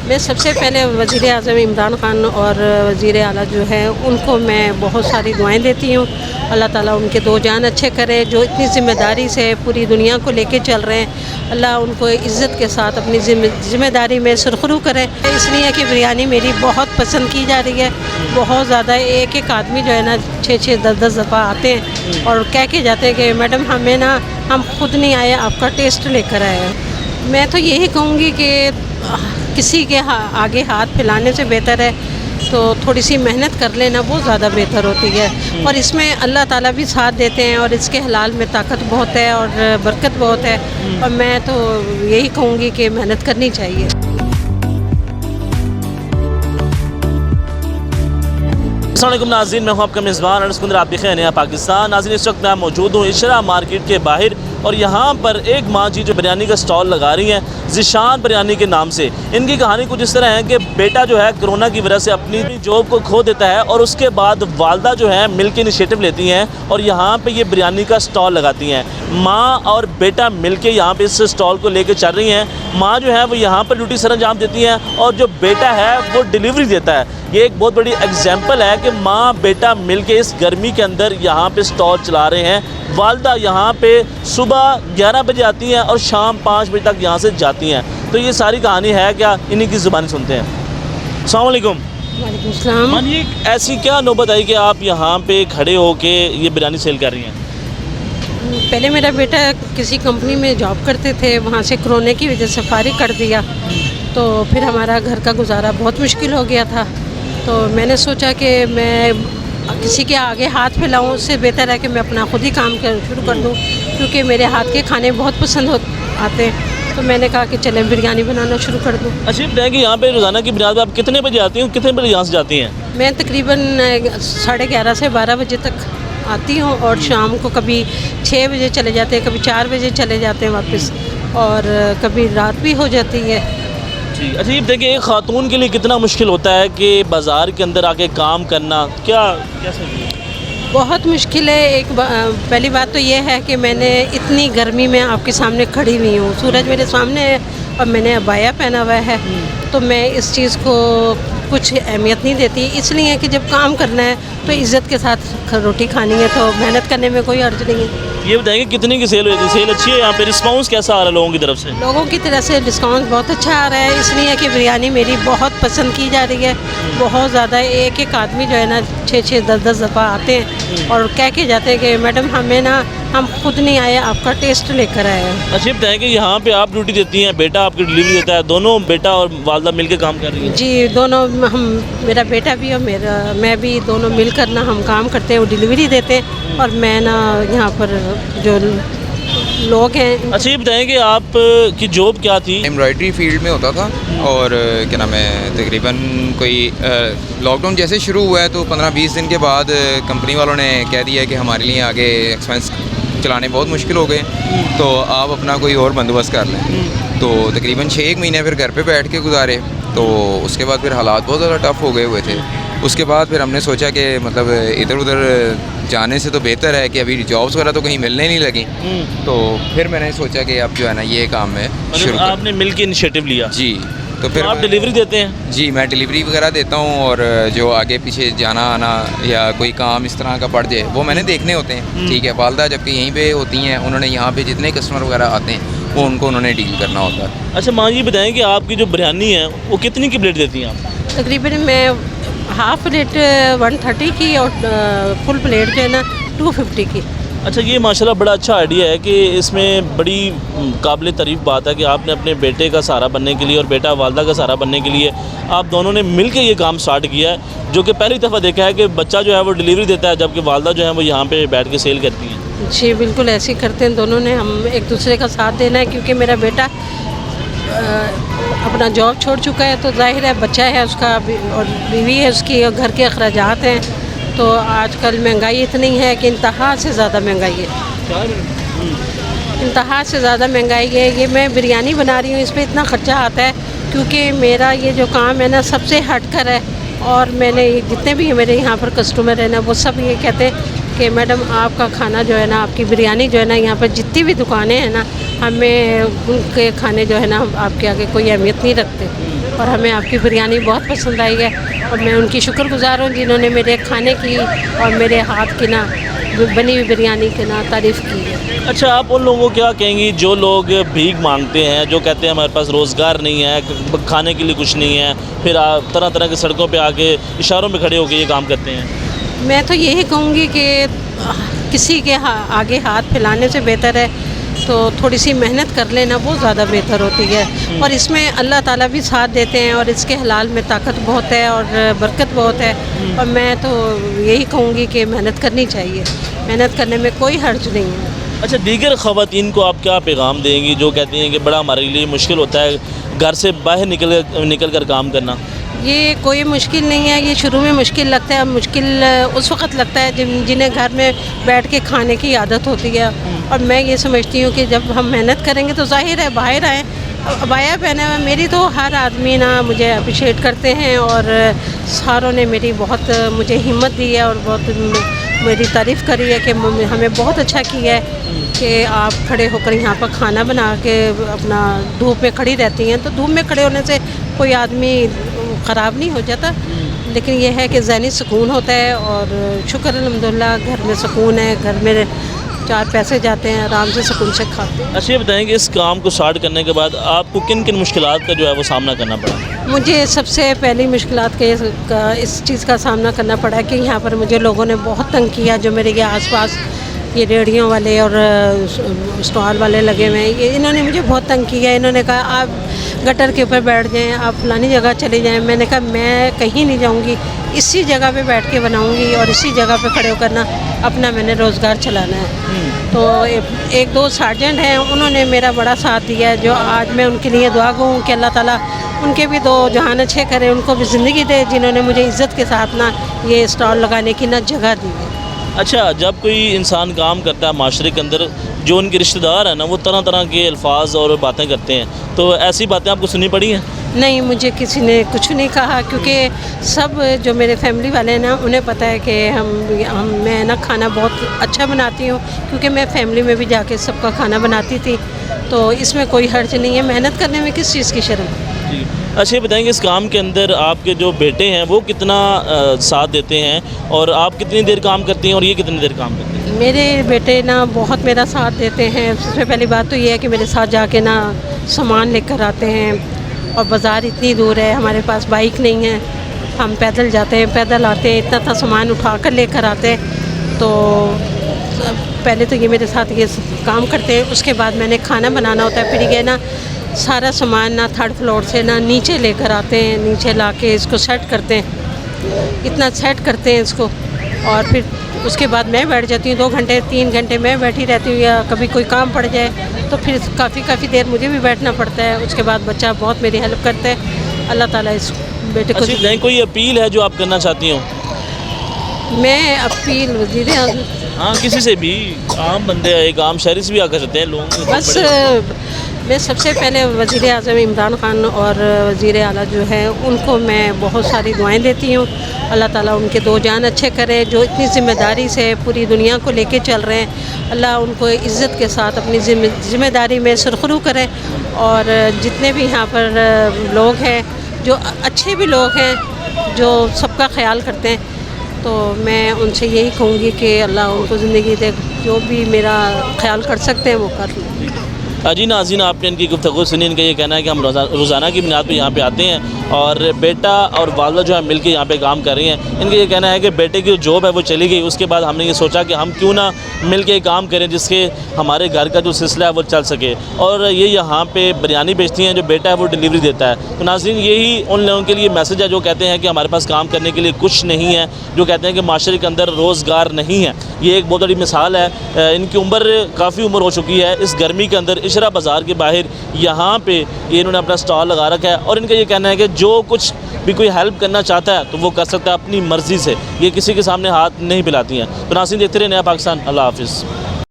میں سب سے پہلے وزیر اعظم عمران خان اور وزیر اعلیٰ جو ہے ان کو میں بہت ساری دعائیں دیتی ہوں. اللہ تعالیٰ ان کے دو جان اچھے کرے. جو اتنی ذمہ داری سے پوری دنیا کو لے کے چل رہے ہیں, اللہ ان کو عزت کے ساتھ اپنی ذمہ داری میں سرخرو کرے. اس لیے کہ بریانی میری بہت پسند کی جا رہی ہے, بہت زیادہ. ایک ایک آدمی جو ہے نا 6-6 10-10 دفعہ آتے ہیں اور کہہ کے جاتے ہیں کہ میڈم ہمیں نا, ہم خود نہیں آئے, آپ کا ٹیسٹ لے کر آئے ہیں. میں تو یہی کہوں گی کہ کسی کے آگے ہاتھ پھیلانے سے بہتر ہے تو تھوڑی سی محنت کر لینا بہت زیادہ بہتر ہوتی ہے. اور اس میں اللہ تعالیٰ بھی ساتھ دیتے ہیں, اور اس کے حلال میں طاقت بہت ہے اور برکت بہت ہے. اور میں تو یہی کہوں گی کہ محنت کرنی چاہیے. السلام علیکم ناظرین, میں ہوں آپ کا میزبان انس کندر, آپ دیکھ رہے ہیں نیا پاکستان. ناظرین اس وقت میں موجود ہوں اشرا مارکیٹ کے باہر, اور یہاں پر ایک ماں جی جو بریانی کا سٹال لگا رہی ہیں ذیشان بریانی کے نام سے. ان کی کہانی کچھ اس طرح ہے کہ بیٹا جو ہے کرونا کی وجہ سے اپنی جاب کو کھو دیتا ہے, اور اس کے بعد والدہ جو ہے مل کے انیشیٹو لیتی ہیں اور یہاں پہ یہ بریانی کا سٹال لگاتی ہیں. ماں اور بیٹا مل کے یہاں پہ اس سٹال کو لے کے چل رہی ہیں. ماں جو ہے وہ یہاں پر ڈیوٹی سر انجام دیتی ہیں, اور جو بیٹا ہے وہ ڈیلیوری دیتا ہے. یہ ایک بہت بڑی ایگزامپل ہے کہ ماں بیٹا مل کے اس گرمی کے اندر یہاں پہ سٹال چلا رہے ہیں. والدہ یہاں پہ صبح 11 بجے آتی ہیں اور شام 5 بجے تک یہاں سے جاتی ہیں. تو یہ ساری کہانی ہے کیا, انہی کی زبانی سنتے ہیں. السلام علیکم. وعلیکم السلام. مان یہ ایسی کیا نوبت آئی کہ آپ یہاں پہ کھڑے ہو کے یہ بریانی سیل کر رہی ہیں؟ پہلے میرا بیٹا کسی کمپنی میں جاب کرتے تھے, وہاں سے کرونے کی وجہ سے فارغ کر دیا, تو پھر ہمارا گھر کا گزارا بہت مشکل ہو گیا تھا. تو میں نے سوچا کہ میں کسی کے آگے ہاتھ پھیلاؤں, اس سے بہتر ہے کہ میں اپنا خود ہی کام شروع کر دوں, کیونکہ میرے ہاتھ کے کھانے بہت پسند آتے ہیں. تو میں نے کہا کہ چلیں بریانی بنانا شروع کر دوں. اچھا بتائیں کہ یہاں پہ روزانہ کی بنیاد پہ آپ کتنے بجے آتی ہیں, کتنے بجے یہاں سے جاتی ہیں؟ میں تقریباً 11:30 سے 12 بجے تک آتی ہوں, اور شام کو کبھی 6 بجے چلے جاتے ہیں, کبھی 4 بجے چلے جاتے ہیں واپس, اور کبھی رات بھی ہو جاتی ہے. اچھا یہ دیکھیں ایک خاتون کے لیے کتنا مشکل ہوتا ہے کہ بازار کے اندر آ کے کام کرنا, کیا صحیح ہے؟ بہت مشکل ہے. پہلی بات تو یہ ہے کہ میں نے اتنی گرمی میں آپ کے سامنے کھڑی ہوئی ہوں, سورج میرے سامنے ہے اور میں نے عبایا پہنا ہوا ہے, تو میں اس چیز کو کچھ اہمیت نہیں دیتی. اس لیے کہ جب کام کرنا ہے تو عزت کے ساتھ روٹی کھانی ہے, تو محنت کرنے میں کوئی حرج نہیں ہے. یہ بتائیں کہ کتنی کی سیل ہوئی تھی؟ سیل اچھی ہے یہاں پہ, رسپانس کیسا آ رہا ہے لوگوں کی طرف سے؟ لوگوں کی طرف سے ڈسکاؤنٹ بہت اچھا آ رہا ہے, اس لیے کہ بریانی میری بہت پسند کی جا رہی ہے بہت زیادہ. ایک ایک آدمی جو ہے نا 6-6 10-10 دفعہ آتے ہیں اور کہہ کے جاتے ہیں کہ میڈم ہمیں نا, ہم خود نہیں آئے, آپ کا ٹیسٹ لے کر آئے ہیں. اچھا بتائیں کہ یہاں پہ آپ ڈیوٹی دیتی ہیں, بیٹا آپ کی ڈیلیوری دیتا ہے, دونوں بیٹا اور والدہ مل کے کام کر رہی ہیں؟ جی دونوں, میرا بیٹا بھی اور میں بھی دونوں مل کر نا ہم کام کرتے ہیں, وہ ڈیلیوری دیتے ہیں, اور میں نا یہاں پر جو لوگ ہیں. اچھا یہ بتائیں کہ آپ کی جاب کیا تھی؟ ایمبرائڈری فیلڈ میں ہوتا تھا, اور کیا نام ہے تقریباً کوئی لاک ڈاؤن جیسے شروع ہوا ہے تو 15-20 دن کے بعد کمپنی والوں نے کہہ دیا کہ ہمارے لیے آگے ایکسپینس چلانے بہت مشکل ہو گئے, تو آپ اپنا کوئی اور بندوبست کر لیں. تو تقریباً 6 مہینے پھر گھر پہ بیٹھ کے گزارے. تو اس کے بعد پھر حالات بہت زیادہ ٹف ہو گئے ہوئے تھے. اس کے بعد پھر ہم نے سوچا کہ مطلب ادھر ادھر جانے سے تو بہتر ہے کہ ابھی جابس وغیرہ تو کہیں ملنے نہیں لگیں. تو پھر میں نے سوچا کہ اب جو ہے نا یہ کام میں شروع آپ نے مل کے انیشیٹو لیا؟ جی. تو پھر آپ ڈیلیوری دیتے ہیں؟ جی میں ڈیلیوری وغیرہ دیتا ہوں, اور جو آگے پیچھے جانا آنا یا کوئی کام اس طرح کا پڑ جائے وہ میں نے دیکھنے ہوتے ہیں. ٹھیک ہے, والدہ جب کہ یہیں پہ ہوتی ہیں, انہوں نے یہاں پہ جتنے کسٹمر وغیرہ آتے ہیں وہ ان کو انہوں نے ڈیل کرنا ہوتا ہے. اچھا ماں یہ بتائیں کہ آپ کی جو بریانی ہے وہ کتنی کی پلیٹ دیتی ہیں آپ؟ تقریباً میں ہاف پلیٹ 130 کی, اور فل پلیٹ جو ہے نا 250 کی. اچھا یہ ماشاءاللہ بڑا اچھا آئیڈیا ہے کہ اس میں بڑی قابل تعریف بات ہے کہ آپ نے اپنے بیٹے کا سہارا بننے کے لیے اور بیٹا والدہ کا سہارا بننے کے لیے آپ دونوں نے مل کے یہ کام سٹارٹ کیا ہے, جو کہ پہلی دفعہ دیکھا ہے کہ بچہ جو ہے وہ ڈیلیوری دیتا ہے جبکہ والدہ جو ہے وہ یہاں پہ بیٹھ کے سیل کرتی ہیں. جی بالکل ایسے ہی کرتے ہیں دونوں نے, ہم ایک دوسرے کا ساتھ دینا ہے, کیونکہ میرا بیٹا اپنا جاب چھوڑ چکا ہے, تو ظاہر ہے بچہ ہے اس کا اور بیوی ہے اس کی, اور گھر کے اخراجات ہیں. تو آج کل مہنگائی اتنی ہے کہ انتہا سے زیادہ مہنگائی ہے, انتہا سے زیادہ مہنگائی ہے. یہ میں بریانی بنا رہی ہوں, اس پہ اتنا خرچہ آتا ہے کیونکہ میرا یہ جو کام ہے نا سب سے ہٹ کر ہے, اور میں نے جتنے بھی میرے یہاں پر کسٹمر ہیں نا وہ سب یہ کہتے ہیں کہ میڈم آپ کا کھانا جو ہے نا, آپ کی بریانی جو ہے نا, یہاں پر جتنی بھی دکانیں ہیں نا ہمیں ان کے کھانے جو ہے نا آپ کے آگے کوئی اہمیت نہیں رکھتے، اور ہمیں آپ کی بریانی بہت پسند آئی ہے، اور میں ان کی شکر گزار ہوں جنہوں نے میرے کھانے کی اور میرے ہاتھ کی نا بنی ہوئی بریانی کی نا تعریف کی ہے۔ اچھا، آپ ان لوگوں کو کیا کہیں گی جو لوگ بھیک مانگتے ہیں، جو کہتے ہیں ہمارے پاس روزگار نہیں ہے، کھانے کے لیے کچھ نہیں ہے، پھر طرح طرح کی سڑکوں پہ آ کے اشاروں میں کھڑے ہو کے یہ کام کرتے ہیں؟ میں تو یہی کہوں گی کہ کسی کے آگے ہاتھ پھیلانے سے بہتر ہے تو تھوڑی سی محنت کر لینا وہ زیادہ بہتر ہوتی ہے، اور اس میں اللہ تعالیٰ بھی ساتھ دیتے ہیں، اور اس کے حلال میں طاقت بہت ہے اور برکت بہت ہے، اور میں تو یہی کہوں گی کہ محنت کرنی چاہیے، محنت کرنے میں کوئی حرج نہیں ہے۔ اچھا، دیگر خواتین کو آپ کیا پیغام دیں گی جو کہتی ہیں کہ بڑا ہمارے لیے مشکل ہوتا ہے گھر سے باہر نکل کر کام کرنا؟ یہ کوئی مشکل نہیں ہے، یہ شروع میں مشکل لگتا ہے، مشکل اس وقت لگتا ہے جنہیں گھر میں بیٹھ کے کھانے کی عادت ہوتی ہے، اور میں یہ سمجھتی ہوں کہ جب ہم محنت کریں گے تو ظاہر ہے باہر آئیں۔ عبایا پہنا ہے میری تو ہر آدمی نا مجھے اپریشیٹ کرتے ہیں، اور ساروں نے میری بہت مجھے ہمت دی ہے اور بہت میری تعریف کری ہے کہ ہمیں بہت اچھا کیا ہے کہ آپ کھڑے ہو کر یہاں پر کھانا بنا کے اپنا دھوپ میں کھڑی رہتی ہیں۔ تو دھوپ میں کھڑے ہونے سے کوئی آدمی خراب نہیں ہو جاتا، لیکن یہ ہے کہ ذہنی سکون ہوتا ہے، اور شکر الحمدللہ گھر میں سکون ہے، گھر میں 4 پیسے جاتے ہیں، آرام سے سکون سے کھاتے ہیں۔ اچھا، یہ بتائیں کہ اس کام کو اسٹارٹ کرنے کے بعد آپ کو کن کن مشکلات کا جو ہے وہ سامنا کرنا پڑا؟ مجھے سب سے پہلی مشکلات کا اس چیز کا سامنا کرنا پڑا کہ یہاں پر مجھے لوگوں نے بہت تنگ کیا، جو میرے یہ آس پاس یہ ریڑھیوں والے اور اسٹال والے لگے ہوئے ہیں، انہوں نے مجھے بہت تنگ کیا۔ انہوں نے کہا آپ گٹر کے اوپر بیٹھ جائیں، آپ فلانی جگہ چلے جائیں۔ میں نے کہا میں کہیں نہیں جاؤں گی، اسی جگہ پہ بیٹھ کے بناؤں گی، اور اسی جگہ پہ کھڑے ہو کرنا اپنا میں نے روزگار چلانا ہے۔ تو 1-2 سارجنٹ ہیں، انہوں نے میرا بڑا ساتھ دیا ہے، جو آج میں ان کے لیے دعا گو ہوں کہ اللہ تعالیٰ ان کے بھی 2 جہان اچھے کرے، ان کو بھی زندگی دے جنہوں نے مجھے عزت کے ساتھ نا یہ اسٹال لگانے کی نا جگہ دی ہے۔ اچھا، جب کوئی انسان کام کرتا ہے معاشرے کے اندر، جو ان کے رشتہ دار ہیں نا وہ طرح طرح کے الفاظ اور باتیں کرتے ہیں، تو ایسی باتیں آپ کو سننی پڑی ہیں؟ نہیں، مجھے کسی نے کچھ نہیں کہا، کیونکہ سب جو میرے فیملی والے ہیں نا انہیں پتہ ہے کہ میں نا کھانا بہت اچھا بناتی ہوں، کیونکہ میں فیملی میں بھی جا کے سب کا کھانا بناتی تھی، تو اس میں کوئی حرج نہیں ہے، محنت کرنے میں کس چیز کی شرم ہے۔ جی، اچھا، یہ بتائیں کہ اس کام کے اندر آپ کے جو بیٹے ہیں وہ کتنا ساتھ دیتے ہیں، اور آپ کتنی دیر کام کرتی ہیں اور یہ کتنی دیر کام کرتے ہیں؟ میرے بیٹے نا بہت میرا ساتھ دیتے ہیں۔ سب سے پہلی بات تو یہ ہے کہ میرے ساتھ جا کے نا سامان لے کر آتے ہیں، اور بازار اتنی دور ہے، ہمارے پاس بائک نہیں ہے، ہم پیدل جاتے ہیں، پیدل آتے ہیں، اتنا سامان اٹھا کر لے کر آتے ہیں۔ تو پہلے تو یہ میرے ساتھ یہ کام کرتے ہیں، اس کے بعد میں نے کھانا بنانا ہوتا ہے، پھر یہ نا سارا سامان نا 3rd فلور سے نا نیچے لے کر آتے ہیں، نیچے لا کے اس کو سیٹ کرتے ہیں، اتنا سیٹ کرتے ہیں اس کو، اور پھر اس کے بعد میں بیٹھ جاتی ہوں 2 گھنٹے 3 گھنٹے میں بیٹھی رہتی ہوں، یا کبھی کوئی کام پڑ جائے تو پھر کافی دیر مجھے بھی بیٹھنا پڑتا ہے۔ اس کے بعد بچہ بہت میری ہیلپ کرتا ہے، اللہ تعالیٰ اس بیٹے کو۔ اچھا، کوئی اپیل ہے جو آپ کرنا چاہتی ہوں؟ میں اپیل وزیر اعظم، ہاں، کسی سے بھی، عام بندے ایک عام شہری سے بھی آ کر سکتے ہیں لوگ۔ بس میں سب سے پہلے وزیر اعظم عمران خان اور وزیر اعلیٰ جو ہے ان کو میں بہت ساری دعائیں دیتی ہوں، اللہ تعالیٰ ان کے 2 جان اچھے کرے، جو اتنی ذمہ داری سے پوری دنیا کو لے کے چل رہے ہیں، اللہ ان کو عزت کے ساتھ اپنی ذمہ داری میں سرخرو کرے، اور جتنے بھی یہاں پر لوگ ہیں جو اچھے بھی لوگ ہیں جو سب کا خیال کرتے ہیں، تو میں ان سے یہی کہوں گی کہ اللہ ان کو زندگی دے، جو بھی میرا خیال کر سکتے ہیں وہ کر لیں۔ جی ناظرین، آپ نے ان کی گفتگو سنی، ان کا یہ کہنا ہے کہ ہم روزانہ کی بنیاد پہ یہاں پہ آتے ہیں، اور بیٹا اور والدہ جو ہے مل کے یہاں پہ کام کر رہی ہیں۔ ان کا یہ کہنا ہے کہ بیٹے کی جو جاب ہے وہ چلی گئی، اس کے بعد ہم نے یہ سوچا کہ ہم کیوں نہ مل کے کام کریں جس کے ہمارے گھر کا جو سلسلہ ہے وہ چل سکے، اور یہ یہاں پہ بریانی بیچتی ہیں، جو بیٹا ہے وہ ڈیلیوری دیتا ہے۔ تو ناظرین، یہی ان لوگوں کے لیے میسج ہے جو کہتے ہیں کہ ہمارے پاس کام کرنے کے لیے کچھ نہیں ہے، جو کہتے ہیں کہ معاشرے کے اندر روزگار نہیں ہے۔ یہ ایک بہت بڑی مثال ہے۔ ان کی عمر کافی عمر ہو چکی ہے، اس گرمی کے اندر عشرہ بازار کے باہر یہاں پہ انہوں نے اپنا سٹال لگا رکھا ہے، اور ان کا یہ کہنا ہے کہ جو کچھ بھی کوئی ہیلپ کرنا چاہتا ہے تو وہ کر سکتا ہے اپنی مرضی سے، یہ کسی کے سامنے ہاتھ نہیں پھیلاتی ہیں۔ تو ناظرین، دیکھتے رہے نیا پاکستان، اللہ حافظ۔